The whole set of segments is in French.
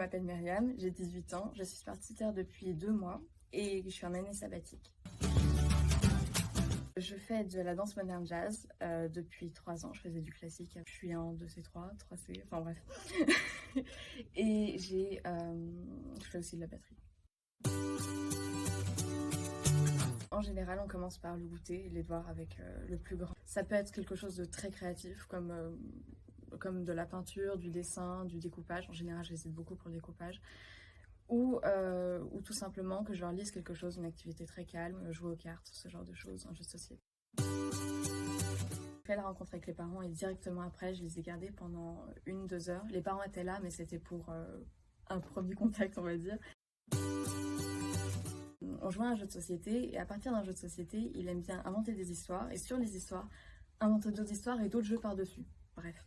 m'appelle Myriam, j'ai 18 ans, je suis spartitaire depuis 2 mois et je suis en année sabbatique. Je fais de la danse moderne jazz depuis 3 ans, je faisais du classique, je suis en 2C3, 3C, enfin bref. Et je fais aussi de la batterie. En général, on commence par le goûter et les devoirs avec le plus grand. Ça peut être quelque chose de très créatif, comme de la peinture, du dessin, du découpage. En général, j'hésite beaucoup pour le découpage. Ou tout simplement que je leur lise quelque chose, une activité très calme, jouer aux cartes, ce genre de choses, un jeu de société. J'ai fait la rencontre avec les parents et directement après, je les ai gardés pendant 1-2 heures. Les parents étaient là, mais c'était pour un premier contact, on va dire. On jouait à un jeu de société et à partir d'un jeu de société, il aime bien inventer des histoires et sur les histoires, inventer d'autres histoires et d'autres jeux par-dessus. Bref.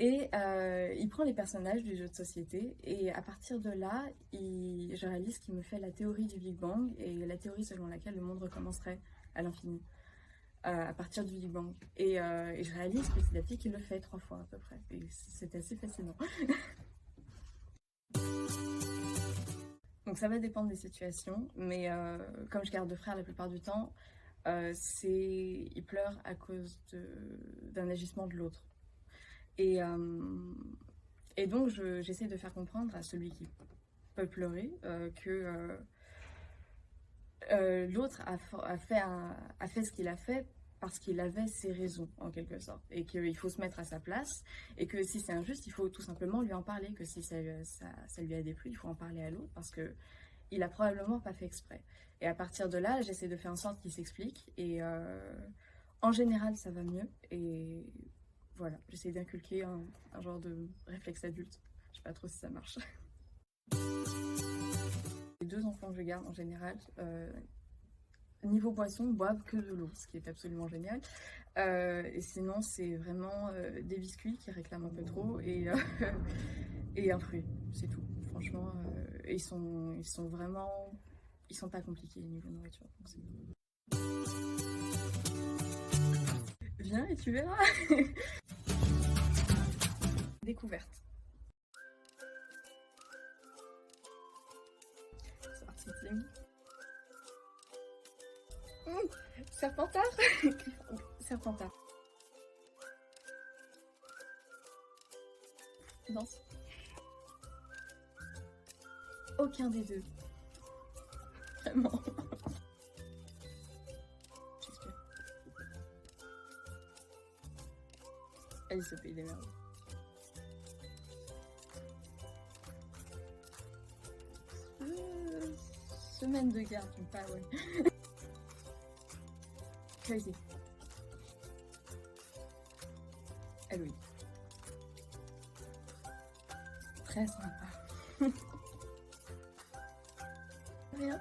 Et il prend les personnages du jeu de société et à partir de là, je réalise qu'il me fait la théorie du Big Bang et la théorie selon laquelle le monde recommencerait à l'infini à partir du Big Bang. Et je réalise petit à petit qu'il le fait 3 fois à peu près. Et c'est assez fascinant. Donc ça va dépendre des situations, mais comme je garde 2 frères la plupart du temps, ils pleurent à cause d'un agissement de l'autre. Et donc j'essaie de faire comprendre à celui qui peut pleurer que l'autre a fait ce qu'il a fait parce qu'il avait ses raisons en quelque sorte et qu'il faut se mettre à sa place et que si c'est injuste il faut tout simplement lui en parler, que si ça lui a déplu il faut en parler à l'autre parce que il a probablement pas fait exprès. Et à partir de là j'essaie de faire en sorte qu'il s'explique et en général ça va mieux et voilà, j'essaie d'inculquer un genre de réflexe adulte. Je sais pas trop si ça marche. Les 2 enfants que je garde en général, niveau boisson, boivent que de l'eau, ce qui est absolument génial. Et sinon, c'est vraiment des biscuits qui réclament un peu trop et un fruit, c'est tout. Franchement, ils sont vraiment, ils sont pas compliqués niveau nourriture. Donc c'est bon. Viens et tu verras. Découverte. C'est parti, Tim. Serpentard. Serpentard. Danse. Aucun des 2. Vraiment. J'espère. Alice au pays des merveilles. Semaine de garde, tu me parles, ouais. Crazy. Halloween. Très sympa. Rien.